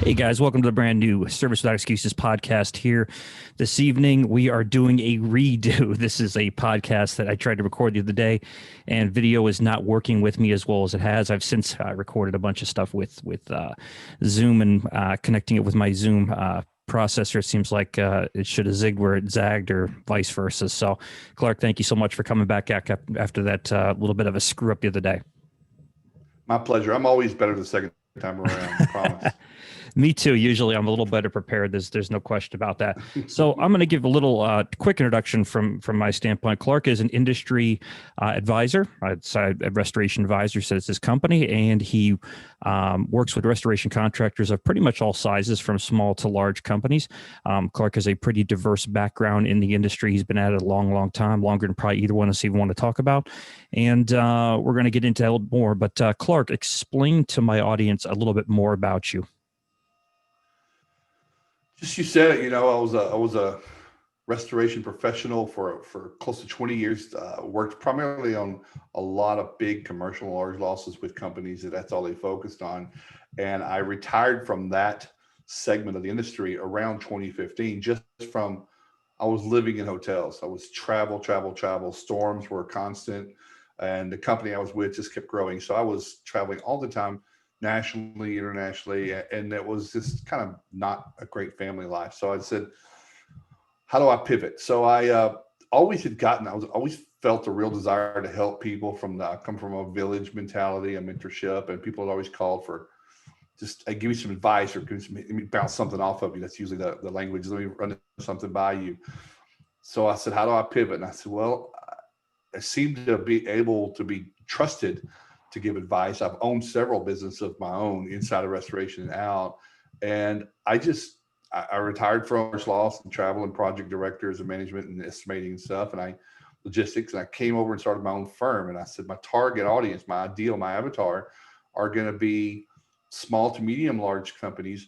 Hey guys, welcome to the brand new Service Without Excuses podcast here. This evening, we are doing a redo. This is a podcast that I tried to record the other day, and video is not working with me as well as it has. I've since recorded a bunch of stuff with Zoom and connecting it with my Zoom processor. It seems like it should have zigged where it zagged or vice versa. So, Klark, thank you so much for coming back after that little bit of a screw up the other day. My pleasure. I'm always better the second time around, I promise. Me too. Usually I'm a little better prepared. There's no question about that. So I'm going to give a little quick introduction from my standpoint. Klark is an industry advisor. It's a restoration advisor, says his company, and he works with restoration contractors of pretty much all sizes, from small to large companies. Klark has a pretty diverse background in the industry. He's been at it a long, long time, longer than probably either one of us even want to talk about. And we're going to get into that a little more. But Klark, explain to my audience a little bit more about you. Just you said it. I was a restoration professional for close to 20 years. Worked primarily on a lot of big commercial large losses with companies that's all they focused on. And I retired from that segment of the industry around 2015. I was living in hotels. I was travel. Storms were constant, and the company I was with just kept growing. So I was traveling all the time, nationally, internationally, and it was just kind of not a great family life. So I said, how do I pivot? So I always felt a real desire to help people. I come from a village mentality, a mentorship, and people had always called for just give me some advice or let me bounce something off of you. That's usually the language. Let me run something by you. So I said, how do I pivot? And I said, well, I seem to be able to be trusted to give advice. I've owned several businesses of my own, inside of restoration and out. And I retired from large loss and travel and project directors and management and estimating and stuff, and logistics. And I came over and started my own firm. And I said, my target audience, my avatar are going to be small to medium large companies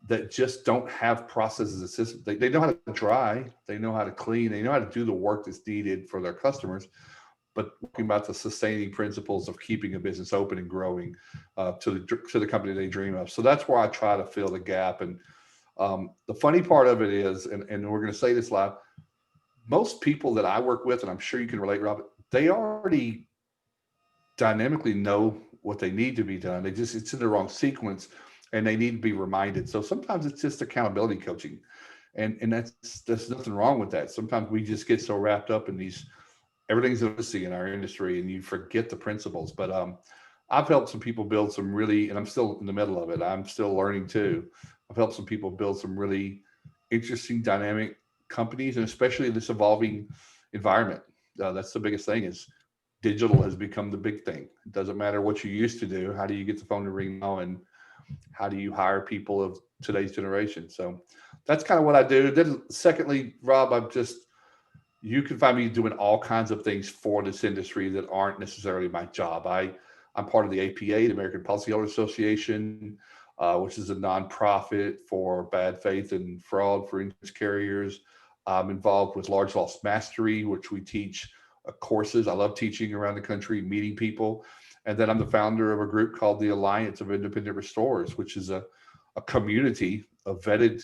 that just don't have processes and systems. They know how to dry, they know how to clean, they know how to do the work that's needed for their customers, but talking about the sustaining principles of keeping a business open and growing to the company they dream of. So that's where I try to fill the gap. And the funny part of it is, and we're going to say this live, most people that I work with, and I'm sure you can relate, Robert, they already dynamically know what they need to be done. It's in the wrong sequence, and they need to be reminded. So sometimes it's just accountability coaching, and there's nothing wrong with that. Sometimes we just get so wrapped up in everything's in our industry, and you forget the principles. But I've helped some people build some really, and I'm still in the middle of it. I'm still learning too. I've helped some people build some really interesting, dynamic companies, and especially this evolving environment. That's the biggest thing, is digital has become the big thing. It doesn't matter what you used to do. How do you get the phone to ring now, and how do you hire people of today's generation? So that's kind of what I do. Then secondly, Rob, you can find me doing all kinds of things for this industry that aren't necessarily my job. I'm part of the APA, the American Policyholder Association, which is a nonprofit for bad faith and fraud for insurance carriers. I'm involved with Large Loss Mastery, which we teach courses. I love teaching around the country, meeting people. And then I'm the founder of a group called the Alliance of Independent Restorers, which is a community of vetted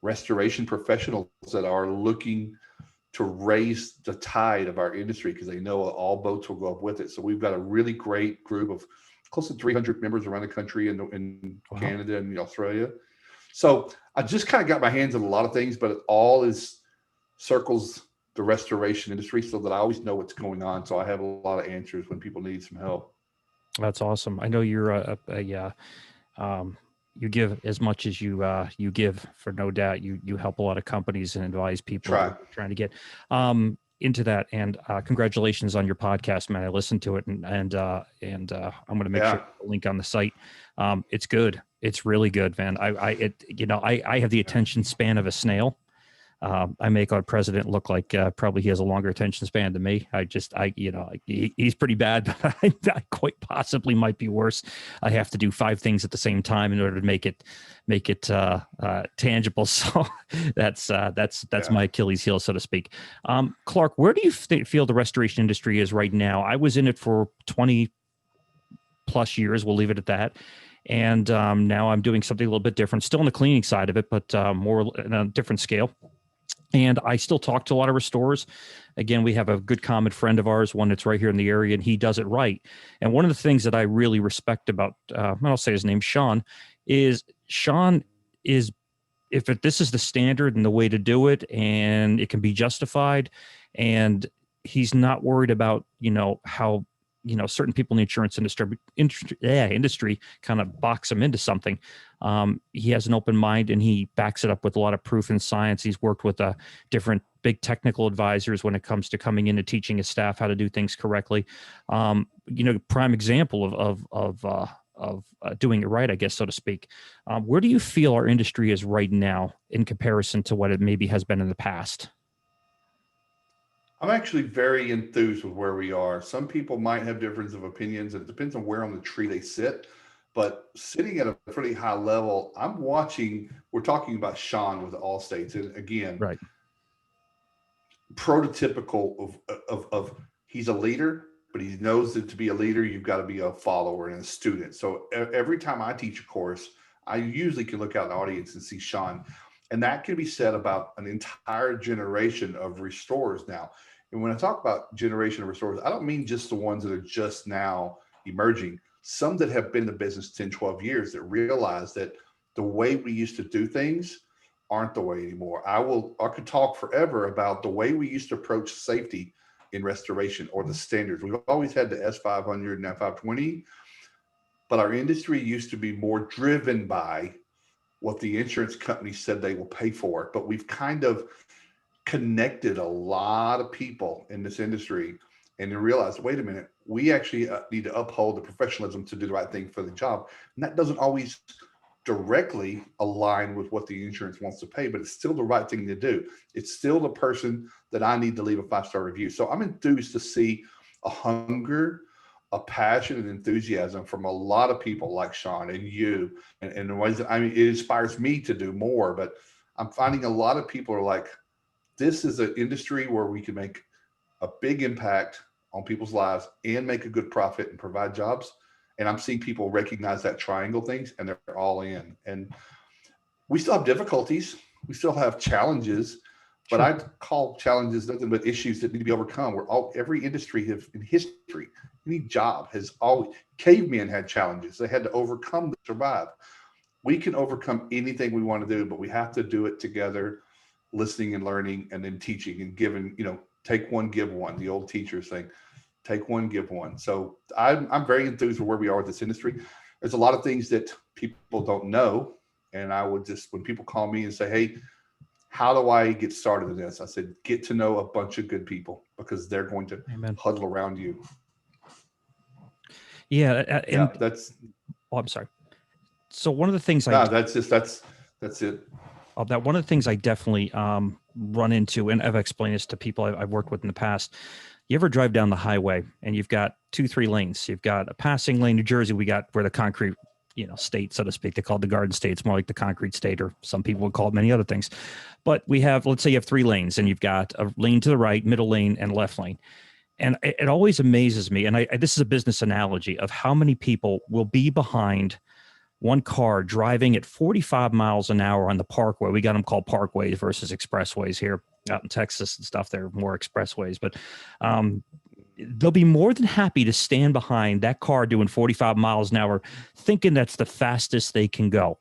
restoration professionals that are looking to raise the tide of our industry, because they know all boats will go up with it. So we've got a really great group of close to 300 members around the country in wow. Canada and Australia. So I just kind of got my hands on a lot of things, but it all circles the restoration industry, so that I always know what's going on. So I have a lot of answers when people need some help. That's awesome. I know you're you give as much as you give, for no doubt. You help a lot of companies and advise people trying to get into that. And congratulations on your podcast, man. I listened to it, and I'm going to make sure to link on the site. It's good. It's really good, man. I have the attention span of a snail. I make our president look like probably he has a longer attention span than me. He's pretty bad, but I quite possibly might be worse. I have to do 5 things at the same time in order to make it tangible. So that's my Achilles heel, so to speak. Klark, where do you feel the restoration industry is right now? I was in it for 20 plus years. We'll leave it at that. And now I'm doing something a little bit different, still on the cleaning side of it, but more on a different scale. And I still talk to a lot of restorers. Again, we have a good common friend of ours, one that's right here in the area, and he does it right. And one of the things that I really respect about, I'll say his name, Sean is, this is the standard and the way to do it, and it can be justified, and he's not worried about, how, certain people in the insurance industry kind of box him into something. He has an open mind, and he backs it up with a lot of proof and science. He's worked with different big technical advisors when it comes to coming in and teaching his staff how to do things correctly. Prime example of doing it right, I guess, so to speak. Where do you feel our industry is right now in comparison to what it maybe has been in the past? I'm actually very enthused with where we are. Some people might have difference of opinions, and it depends on where on the tree they sit. But sitting at a pretty high level, I'm watching. We're talking about Sean with the All States, and again, Right. prototypical of he's a leader, but he knows that to be a leader, you've got to be a follower and a student. So every time I teach a course, I usually can look out in the audience and see Sean. And that can be said about an entire generation of restorers now. And when I talk about generation of restorers, I don't mean just the ones that are just now emerging. Some that have been in the business 10, 12 years that realize that the way we used to do things aren't the way anymore. I could talk forever about the way we used to approach safety in restoration or the standards. We've always had the S500 and F520, but our industry used to be more driven by what the insurance company said they will pay for it. But we've kind of connected a lot of people in this industry and then realized, wait a minute, we actually need to uphold the professionalism to do the right thing for the job. And that doesn't always directly align with what the insurance wants to pay, but it's still the right thing to do. It's still the person that I need to leave a 5-star review. So I'm enthused to see a hunger, a passion, and enthusiasm from a lot of people like Sean and you, and the ways that, it inspires me to do more. But I'm finding a lot of people are like, this is an industry where we can make a big impact on people's lives and make a good profit and provide jobs. And I'm seeing people recognize that triangle things, and they're all in. And we still have difficulties. We still have challenges, but I call challenges nothing but issues that need to be overcome. Every industry in history, any job has always, cavemen had challenges. They had to overcome to survive. We can overcome anything we want to do, but we have to do it together, listening and learning, and then teaching and giving, take one, give one, the old teachers thing. Take one, give one. So I'm very enthused with where we are with this industry. There's a lot of things that people don't know. And I would just, when people call me and say, hey, how do I get started in this? I said, get to know a bunch of good people, because they're going to huddle around you. Yeah. That's. Oh, I'm sorry. So one of the things that's it. That one of the things I definitely run into, and I've explained this to people I've worked with in the past. You ever drive down the highway and you've got 2-3 lanes? You've got a passing lane. New Jersey, we got where the concrete, state, so to speak. They call it the Garden State. It's more like the concrete state, or some people would call it many other things. But we have, let's say you have 3 lanes, and you've got a lane to the right, middle lane, and left lane. And it always amazes me, and this is a business analogy of how many people will be behind one car driving at 45 miles an hour on the parkway. We got them called parkways versus expressways here out in Texas and stuff. They're more expressways, but they'll be more than happy to stand behind that car doing 45 miles an hour, thinking that's the fastest they can go.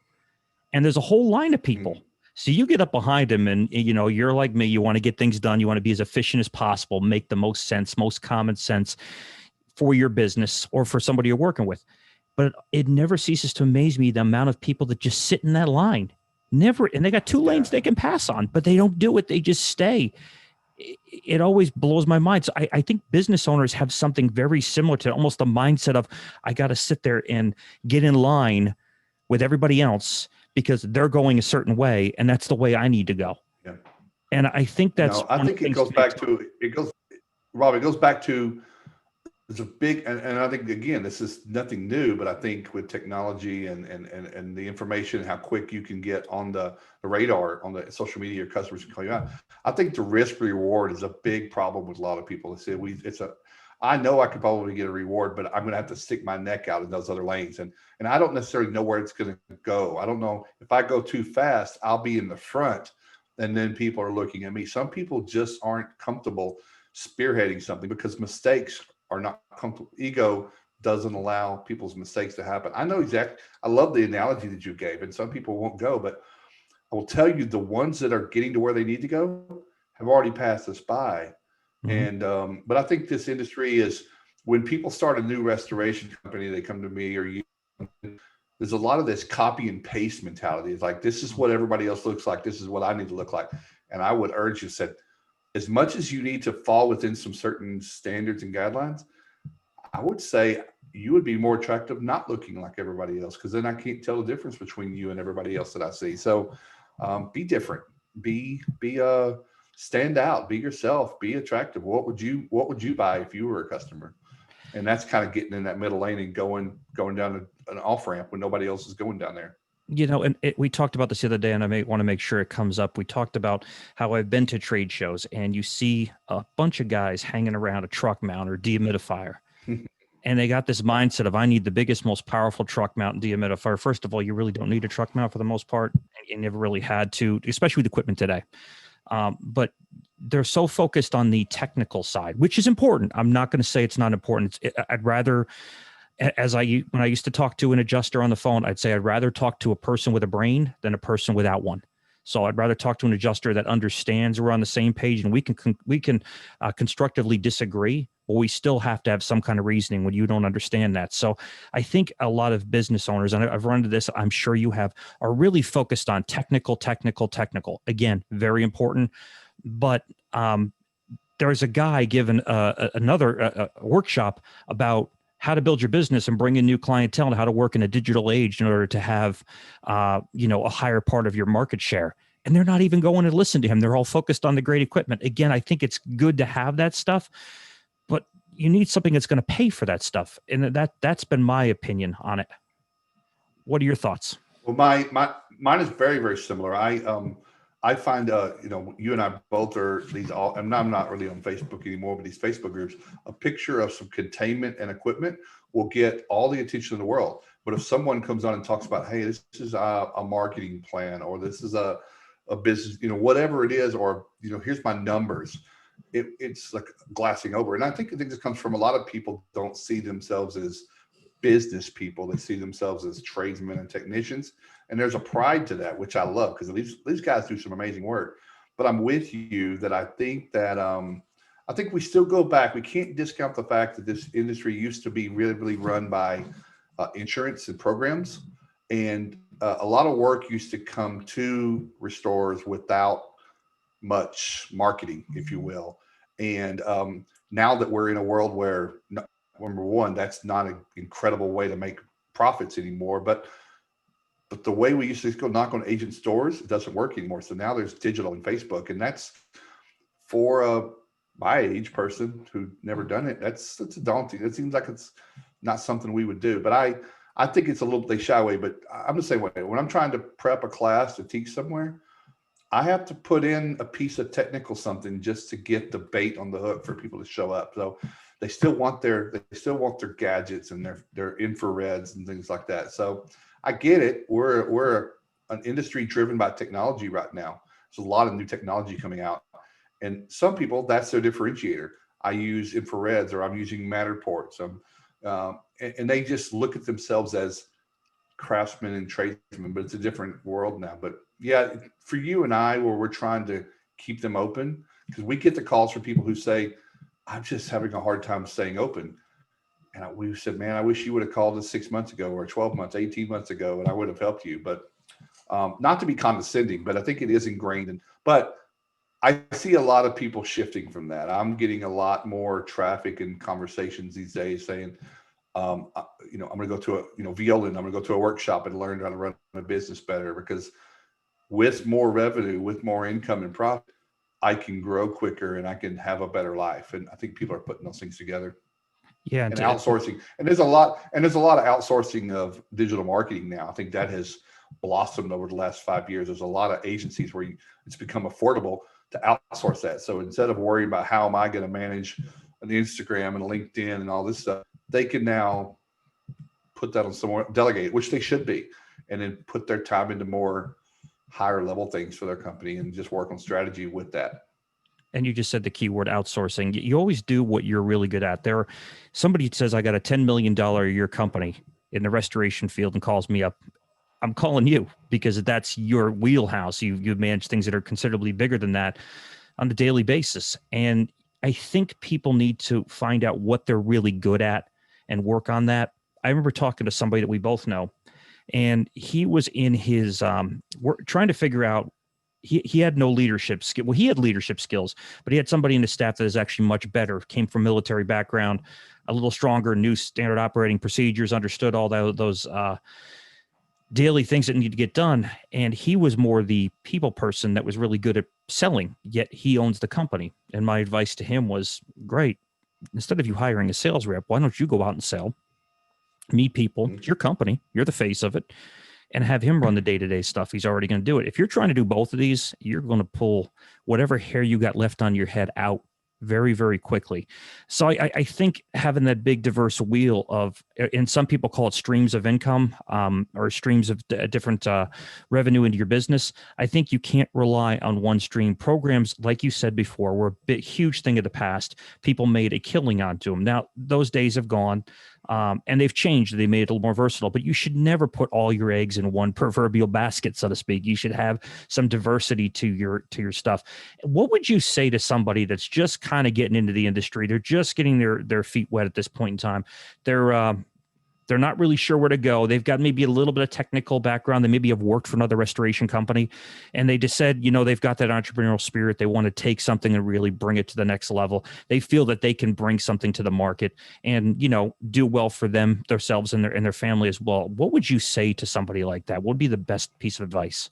And there's a whole line of people. So you get up behind them, and you're like me. You want to get things done. You want to be as efficient as possible, make the most sense, most common sense for your business or for somebody you're working with. But it never ceases to amaze me the amount of people that just sit in that line. Never, and they got 2 lanes they can pass on, but they don't do it. They just stay. It always blows my mind. So I think business owners have something very similar to almost the mindset of, I got to sit there and get in line with everybody else because they're going a certain way, and that's the way I need to go. Yeah. And I think that's. I think it goes back to Rob. It goes back to. There's a big, and I think, again, this is nothing new, but I think with technology and the information, how quick you can get on the radar on the social media, your customers can call you out. I think the risk reward is a big problem with a lot of people. They say I know I could probably get a reward, but I'm going to have to stick my neck out in those other lanes. And I don't necessarily know where it's going to go. I don't know if I go too fast, I'll be in the front and then people are looking at me. Some people just aren't comfortable spearheading something because mistakes are not comfortable. Ego doesn't allow people's mistakes to happen. I know exactly. I love the analogy that you gave, and some people won't go, but I will tell you the ones that are getting to where they need to go have already passed us by. Mhm. And but I think this industry is when people start a new restoration company, they come to me or you. There's a lot of this copy and paste mentality. It's like this is what everybody else looks like. This is what I need to look like. And I would urge you said, as much as you need to fall within some certain standards and guidelines, I would say you would be more attractive not looking like everybody else because then I can't tell the difference between you and everybody else that I see. So be different, be stand out, be yourself, be attractive. What would you buy if you were a customer? And that's kind of getting in that middle lane and going down an off ramp when nobody else is going down there. And we talked about this the other day, and I may want to make sure it comes up. We talked about how I've been to trade shows, and you see a bunch of guys hanging around a truck mount or dehumidifier, and they got this mindset of I need the biggest, most powerful truck mount and dehumidifier. First of all, you really don't need a truck mount for the most part. You never really had to, especially with equipment today. But they're so focused on the technical side, which is important. I'm not going to say it's not important. I'd rather, when I used to talk to an adjuster on the phone, I'd say I'd rather talk to a person with a brain than a person without one. So I'd rather talk to an adjuster that understands we're on the same page, and we can constructively disagree, but we still have to have some kind of reasoning when you don't understand that. So I think a lot of business owners, and I've run into this, I'm sure you have, are really focused on technical. Again, very important. But there's a guy giving another workshop about how to build your business and bring in new clientele and how to work in a digital age in order to have, a higher part of your market share. And they're not even going to listen to him. They're all focused on the great equipment. Again, I think it's good to have that stuff, but you need something that's going to pay for that stuff. And that's been my opinion on it. What are your thoughts? Well, mine is very very similar. I find you and I both are these all. I'm not really on Facebook anymore, but these Facebook groups, a picture of some containment and equipment will get all the attention in the world. But if someone comes on and talks about, hey, this is a marketing plan, or this is a business, whatever it is, or here's my numbers. It's like glassing over. And I think this comes from a lot of people don't see themselves as business people. They see themselves as tradesmen and technicians. And there's a pride to that, which I love because these guys do some amazing work. But I'm with you that I think we still go back. We can't discount the fact that this industry used to be really, really run by insurance and programs. And a lot of work used to come to restorers without much marketing, if you will. And now that we're in a world where, number one, that's not an incredible way to make profits anymore. But the way we used to go knock on agent stores, it doesn't work anymore. So now there's digital and Facebook, and that's for my age person who never done it. That's a daunting. It seems like it's not something we would do. But I think it's a little they shy away. But I'm the same way. When I'm trying to prep a class to teach somewhere, I have to put in a piece of technical something just to get the bait on the hook for people to show up. So they still want their gadgets and their infrareds and things like that. So I get it. We're an industry driven by technology right now. There's a lot of new technology coming out, and some people that's their differentiator. I use infrareds, or I'm using Matterports, and they just look at themselves as craftsmen and tradesmen. But it's a different world now. But yeah, for you and I, where we're trying to keep them open, because we get the calls from people who say, I'm just having a hard time staying open. And we said, man, I wish you would have called us 6 months ago or 12 months, 18 months ago, and I would have helped you. But not to be condescending, but I think it is ingrained. But I see a lot of people shifting from that. I'm getting a lot more traffic and conversations these days saying, I'm going to go to Viola, I'm going to go to a workshop and learn how to run a business better, because with more revenue, with more income and profit, I can grow quicker and I can have a better life. And I think people are putting those things together. Yeah, And outsourcing. And there's a lot of outsourcing of digital marketing now. I think that has blossomed over the last 5 years. There's a lot of agencies where it's become affordable to outsource that. So instead of worrying about how am I going to manage an Instagram and LinkedIn and all this stuff, they can now put that on somewhere, delegate it, which they should be, and then put their time into more higher level things for their company and just work on strategy with that. And you just said the keyword outsourcing. You always do what you're really good at. Somebody says, I got a $10 million a year company in the restoration field and calls me up. I'm calling you because that's your wheelhouse. You manage things that are considerably bigger than that on a daily basis. And I think people need to find out what they're really good at and work on that. I remember talking to somebody that we both know, and he was in his trying to figure out. He had no leadership skill. Well, he had leadership skills, but he had somebody in his staff that is actually much better. Came from military background, a little stronger, knew standard operating procedures, understood all those daily things that need to get done. And he was more the people person that was really good at selling, yet he owns the company. And my advice to him was, great. Instead of you hiring a sales rep, why don't you go out and sell, meet people? It's your company. You're the face of it, and have him run the day-to-day stuff. He's already going to do it. If you're trying to do both of these, you're going to pull whatever hair you got left on your head out very, very quickly. So I think having that big diverse wheel of, and some people call it streams of income, or streams of different revenue into your business. I think you can't rely on one stream. Programs, like you said before, were a huge thing of the past. People made a killing onto them. Now those days have gone. And they've changed. They made it a little more versatile, but you should never put all your eggs in one proverbial basket, so to speak. You should have some diversity to your stuff. What would you say to somebody that's just kind of getting into the industry? They're just getting their feet wet at this point in time. They're not really sure where to go. They've got maybe a little bit of technical background. They maybe have worked for another restoration company, and they just said, they've got that entrepreneurial spirit. They want to take something and really bring it to the next level. They feel that they can bring something to the market and, do well for themselves and their family as well. What would you say to somebody like that? What would be the best piece of advice?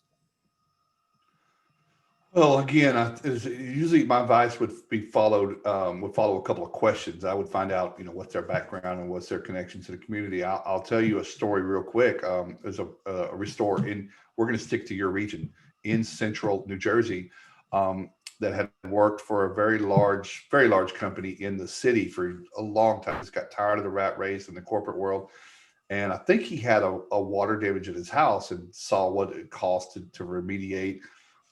Well, again, usually my advice would follow a couple of questions. I would find out, what's their background and what's their connection to the community. I'll tell you a story real quick. There's a restorer we're going to stick to your region in central New Jersey, that had worked for a very large company in the city for a long time. Just got tired of the rat race in the corporate world. And I think he had a water damage at his house and saw what it cost to remediate,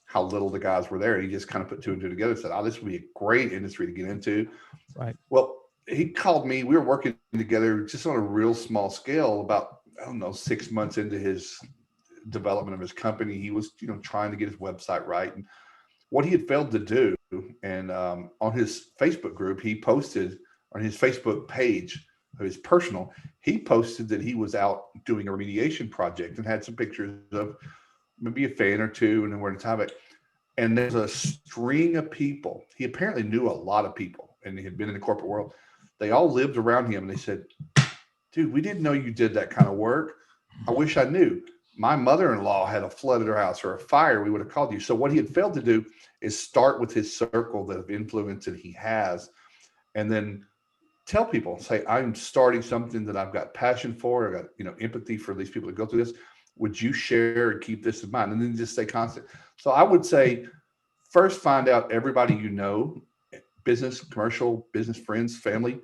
how little the guys were there. And he just kind of put two and two together and said, oh, this would be a great industry to get into. Right. Well, he called me. We were working together just on a real small scale about, 6 months into his development of his company. He was, trying to get his website right. And what he had failed to do, and on his Facebook group, he posted on his Facebook page, his personal, he posted that he was out doing a remediation project and had some pictures of maybe a fan or two, and then we're in time. And there's a string of people. He apparently knew a lot of people, and he had been in the corporate world. They all lived around him, and they said, dude, we didn't know you did that kind of work. I wish I knew. My mother-in-law had a flood at her house or a fire. We would have called you. So what he had failed to do is start with his circle of influence that he has, and then tell people, say, I'm starting something that I've got passion for. I've got, empathy for these people that go through this. Would you share and keep this in mind? And then just stay constant. So I would say, first, find out everybody business, commercial, business friends, family.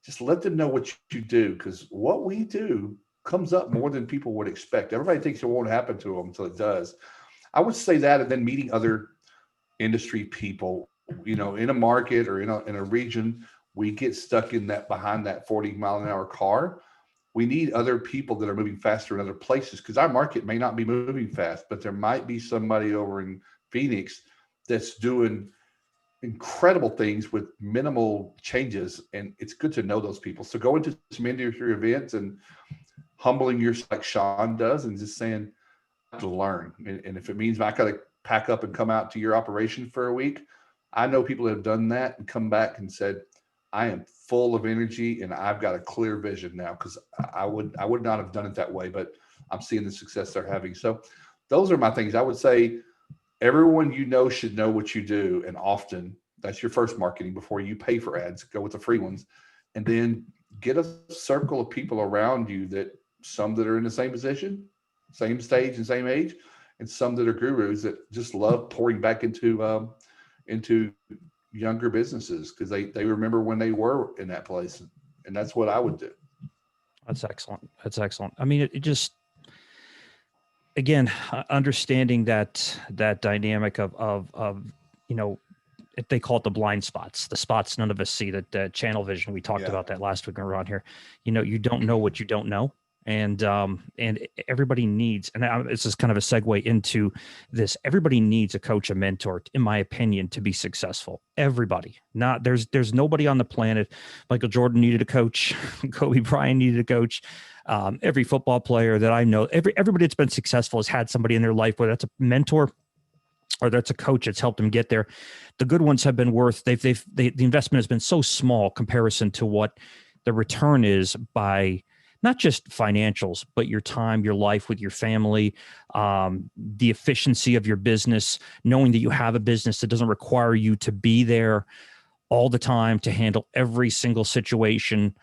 Just let them know what you do, because what we do comes up more than people would expect. Everybody thinks it won't happen to them until it does. I would say that, and then meeting other industry people, in a market or in a region, we get stuck in that behind that 40-mile-an-hour car. We need other people that are moving faster in other places, because our market may not be moving fast, but there might be somebody over in Phoenix that's doing incredible things with minimal changes. And it's good to know those people. So go into some industry events and humbling yourself like Sean does, and just saying, I have to learn. And if it means I got to pack up and come out to your operation for a week, I know people that have done that and come back and said, I am full of energy and I've got a clear vision now, because I would not have done it that way, but I'm seeing the success they're having. So those are my things. I would say everyone should know what you do. And often that's your first marketing before you pay for ads. Go with the free ones, and then get a circle of people around you, that some that are in the same position, same stage and same age, and some that are gurus that just love pouring back into younger businesses because they remember when they were in that place, and that's what I would do. That's excellent. That's excellent. I mean, it just, again, understanding that dynamic of if they call it the blind spots, the spots none of us see, that channel vision. We talked about that last week when we were on here. You don't know what you don't know. And everybody needs, and this is kind of a segue into this. Everybody needs a coach, a mentor, in my opinion, to be successful. Everybody, not there's nobody on the planet. Michael Jordan needed a coach. Kobe Bryant needed a coach. Every football player that I know, everybody that's been successful has had somebody in their life, whether that's a mentor or that's a coach that's helped them get there. The good ones have been worth. The investment has been so small comparison to what the return is by not just financials, but your time, your life with your family, the efficiency of your business, knowing that you have a business that doesn't require you to be there all the time to handle every single situation,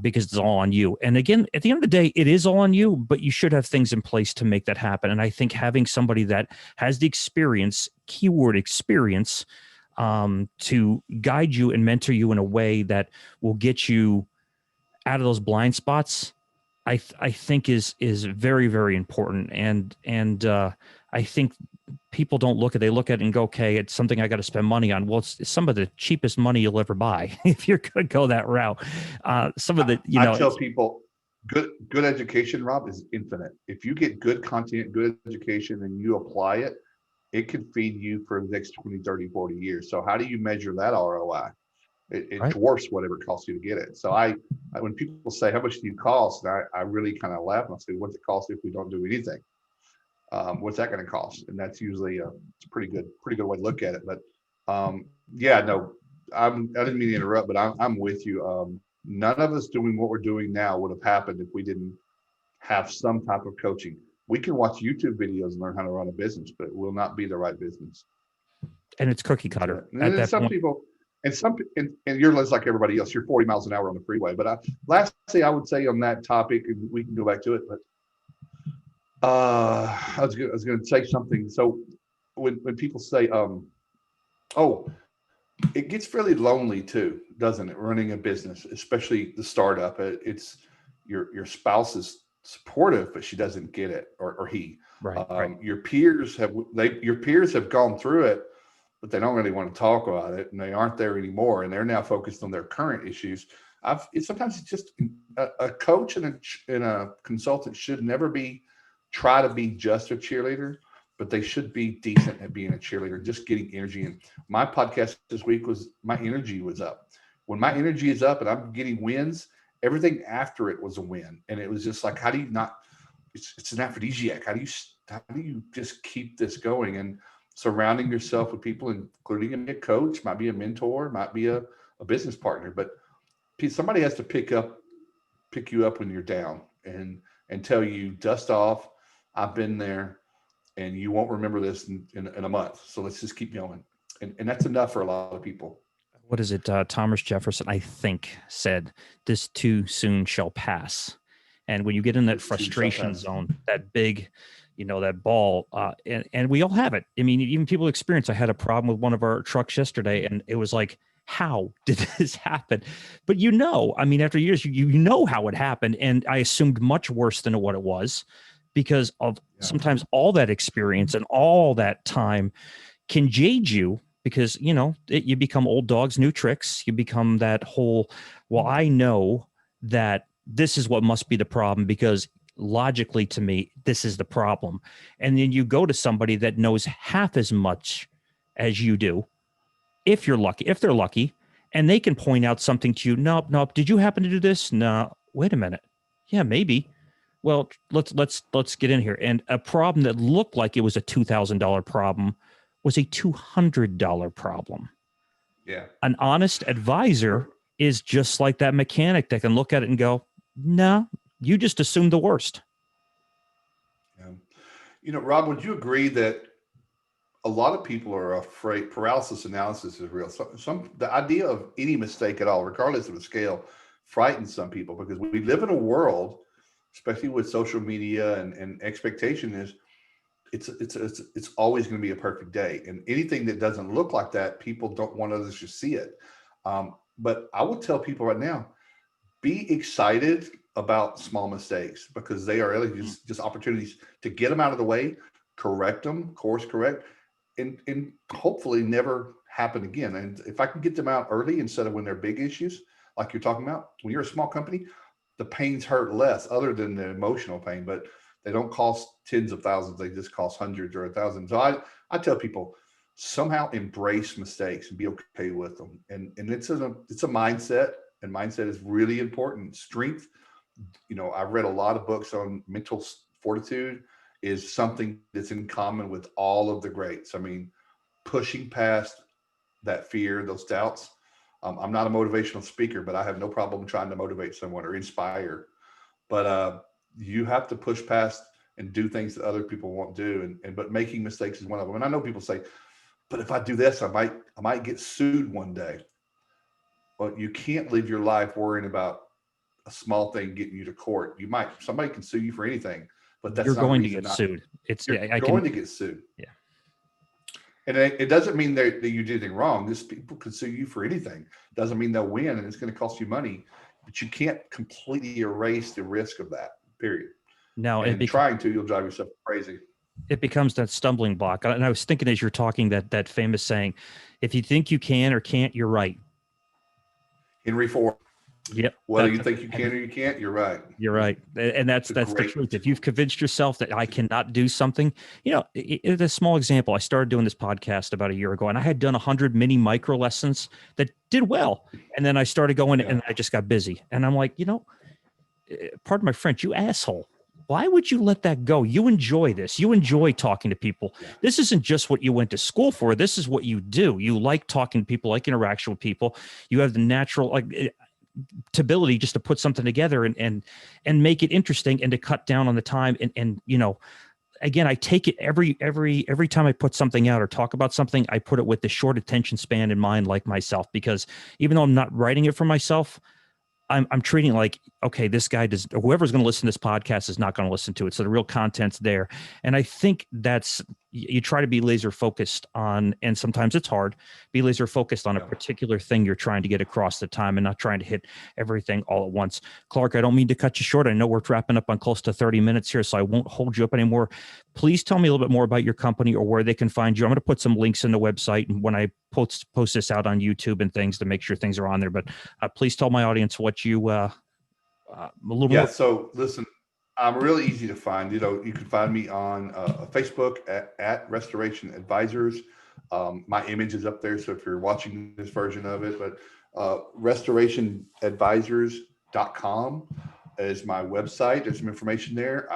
because it's all on you. And again, at the end of the day, it is all on you, but you should have things in place to make that happen. And I think having somebody that has the experience, keyword experience, to guide you and mentor you in a way that will get you out of those blind spots, I think is very, very important. And I think people don't look at it and go, okay, it's something I got to spend money on. Well, it's some of the cheapest money you'll ever buy if you're going to go that route. Some of the, I tell people, good education, Rob, is infinite. If you get good content, good education, and you apply it, it can feed you for the next 20, 30, 40 years. So how do you measure that ROI? It right. dwarfs whatever it costs you to get it. So I when people say, how much do you cost? And I really kind of laugh and I say, what's it cost if we don't do anything? What's that going to cost? And that's usually it's a pretty good way to look at it. But yeah, no, I didn't mean to interrupt, but I'm with you. None of us doing what we're doing now would have happened if we didn't have some type of coaching. We can watch YouTube videos and learn how to run a business, but it will not be the right business. And it's cookie cutter. And some people, and you're less like everybody else. You're 40 miles an hour on the freeway. But lastly, I would say on that topic, and we can go back to it. But I was going to say something. So when people say, "Oh, it gets fairly lonely too, doesn't it? Running a business, especially the startup. It's your spouse is supportive, but she doesn't get it, or he. Right. Your peers have gone through it, but they don't really want to talk about it, and they aren't there anymore, and they're now focused on their current issues. Sometimes it's just a coach and a consultant should never try to be just a cheerleader, but they should be decent at being a cheerleader, just getting energy in. My podcast this week was my energy was up. When my energy is up and I'm getting wins, everything after it was a win. And it was just like, how do you not, it's an aphrodisiac. How do you just keep this going? And surrounding yourself with people, including a coach, might be a mentor, might be a business partner, but somebody has to pick you up when you're down and tell you, dust off. I've been there and you won't remember this in a month. So let's just keep going. And that's enough for a lot of people. What is it? Thomas Jefferson, I think, said, "This too soon shall pass." And when you get in that frustration zone, that big, that ball, and we all have it. I mean, even people experience. I had a problem with one of our trucks yesterday, and it was like, how did this happen? But I mean, after years, you know how it happened, and I assumed much worse than what it was, because of sometimes all that experience and all that time can jade you, because you become old dogs, new tricks. You become that whole, well, I know that this is what must be the problem because logically to me, this is the problem. And then you go to somebody that knows half as much as you do, if they're lucky, and they can point out something to you. Nope. Did you happen to do this? No. Wait a minute. Yeah, maybe. Well, let's get in here. And a problem that looked like it was a $2,000 problem was a $200 problem. Yeah. An honest advisor is just like that mechanic that can look at it and go, no, you just assumed the worst. Yeah. Rob, would you agree that a lot of people are afraid paralysis analysis is real? The idea of any mistake at all, regardless of the scale, frightens some people because we live in a world, especially with social media and expectation, is it's always going to be a perfect day. And anything that doesn't look like that, people don't want others to see it. But I will tell people right now, be excited about small mistakes, because they are really just opportunities to get them out of the way, correct them, course correct, and hopefully never happen again. And if I can get them out early instead of when they're big issues, like you're talking about, when you're a small company, the pains hurt less, other than the emotional pain, but they don't cost tens of thousands. They just cost hundreds or $1,000. So I tell people, somehow embrace mistakes and be okay with them. And it's a mindset, and mindset is really important. Strength, I've read a lot of books on mental fortitude, is something that's in common with all of the greats. I mean, pushing past that fear, those doubts. I'm not a motivational speaker, but I have no problem trying to motivate someone or inspire. But you have to push past and do things that other people won't do. But making mistakes is one of them. And I know people say, but if I do this, I might get sued one day. Well, you can't live your life worrying about a small thing getting you to court. Somebody can sue you for anything, but that's You're not a going to reason get sued. you're going to get sued. Yeah. And it doesn't mean that you did anything wrong. This people could sue you for anything. Doesn't mean they'll win, and it's going to cost you money. But you can't completely erase the risk of that. Period. No, and trying to, you'll drive yourself crazy. It becomes that stumbling block. And I was thinking as you're talking that famous saying, "If you think you can or can't, you're right." Henry Ford. Yep. Whether you think you can or you can't, you're right. You're right. And that's the truth. If you've convinced yourself that I cannot do something, it's a small example. I started doing this podcast about a year ago, and I had done 100 mini micro lessons that did well. And then I started going and I just got busy. And I'm like, pardon my French, you asshole. Why would you let that go? You enjoy this. You enjoy talking to people. Yeah. This isn't just what you went to school for. This is what you do. You like talking to people, like interaction with people. You have the natural ability just to put something together and make it interesting and to cut down on the time. And again, I take it every time I put something out or talk about something, I put it with the short attention span in mind, like myself, because even though I'm not writing it for myself, I'm treating it like, okay, this guy whoever's going to listen to this podcast is not going to listen to it. So the real content's there. And I think you try to be laser focused on, and sometimes it's hard, be laser focused on a particular thing you're trying to get across the time and not trying to hit everything all at once. Clark, I don't mean to cut you short. I know we're wrapping up on close to 30 minutes here, so I won't hold you up anymore. Please tell me a little bit more about your company or where they can find you. I'm going to put some links in the website and when I post this out on YouTube and things to make sure things are on there. But please tell my audience what you a little more. So listen, I'm really easy to find. You can find me on Facebook at Restoration Advisors. My image is up there, so if you're watching this version of it, but restorationadvisors.com is my website. There's some information there.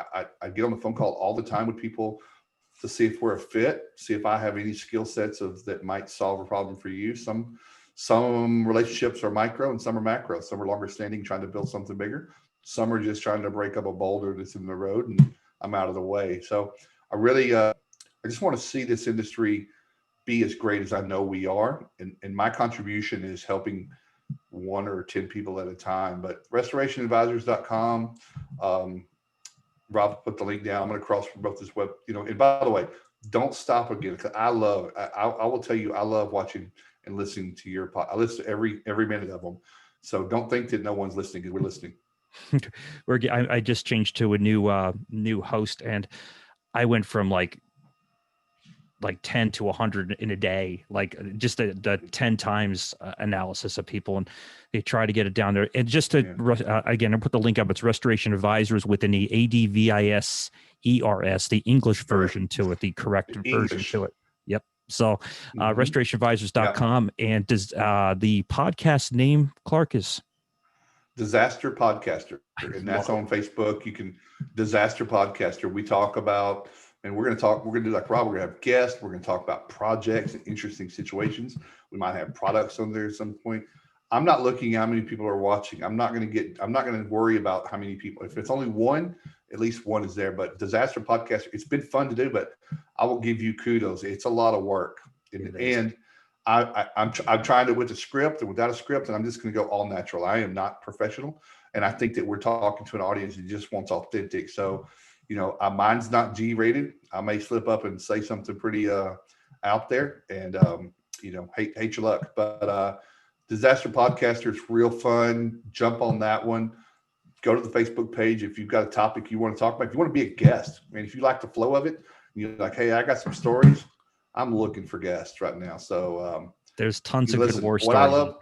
I get on the phone call all the time with people to see if we're a fit, see if I have any skill sets that might solve a problem for you. Some relationships are micro and some are macro. Some are longer standing, trying to build something bigger. Some are just trying to break up a boulder that's in the road, and I'm out of the way. So I really, I just want to see this industry be as great as I know we are. And my contribution is helping 1 or 10 people at a time. But restorationadvisors.com, Rob put the link down. I'm going to cross from both this web, and by the way, don't stop again. Cause I will tell you, I love watching and listening to your pod. I listen to every minute of them. So don't think that no one's listening, because we're listening. I just changed to a new host, and I went from like 10 to 100 in a day, like just the 10 times analysis of people, and they try to get it down there. And just to again, I put the link up. It's Restoration Advisors with an ADVISERS, the English version to it, the correct version to it. Yep. So restorationadvisors.com. And does the podcast name, Klark, is Disaster Podcaster, and that's on Facebook. You can Disaster Podcaster. We talk about, and we're going to do like Rob, we're going to have guests. We're going to talk about projects and interesting situations. We might have products on there at some point. I'm not looking at how many people are watching. I'm not going to worry about how many people. If it's only one, at least one is there. But Disaster Podcaster, it's been fun to do, but I will give you kudos. It's a lot of work. And I'm trying to with a script and without a script, and I'm just going to go all natural. I am not professional, and I think that we're talking to an audience that just wants authentic. So Mine's not G rated. I may slip up and say something pretty out there, and hate your luck. But Disaster Podcaster is real fun. Jump on that one. Go to the Facebook page if you've got a topic you want to talk about. If you want to be a guest, I mean, if you like the flow of it, you're like, hey, I got some stories. I'm looking for guests right now. So there's tons of good war stories.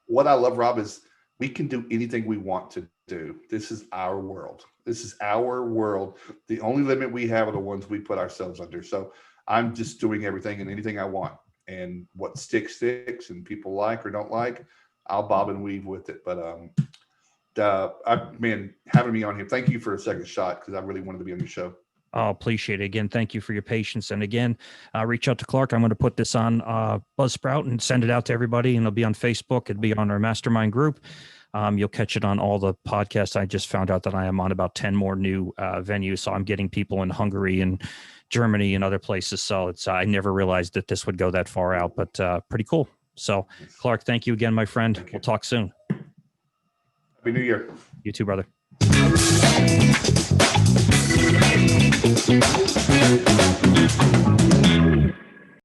What I love, Rob, is we can do anything we want to do. This is our world. The only limit we have are the ones we put ourselves under. So I'm just doing everything and anything I want. And what sticks, and people like or don't like, I'll bob and weave with it. But having me on here, thank you for a second shot, because I really wanted to be on your show. Oh, appreciate it. Again, thank you for your patience. And again, reach out to Klark. I'm going to put this on Buzzsprout and send it out to everybody, and it'll be on Facebook. It'll be on our mastermind group. You'll catch it on all the podcasts. I just found out that I am on about 10 more new venues. So I'm getting people in Hungary and Germany and other places. So I never realized that this would go that far out, but pretty cool. So Klark, thank you again, my friend. We'll talk soon. Happy New Year. You too, brother.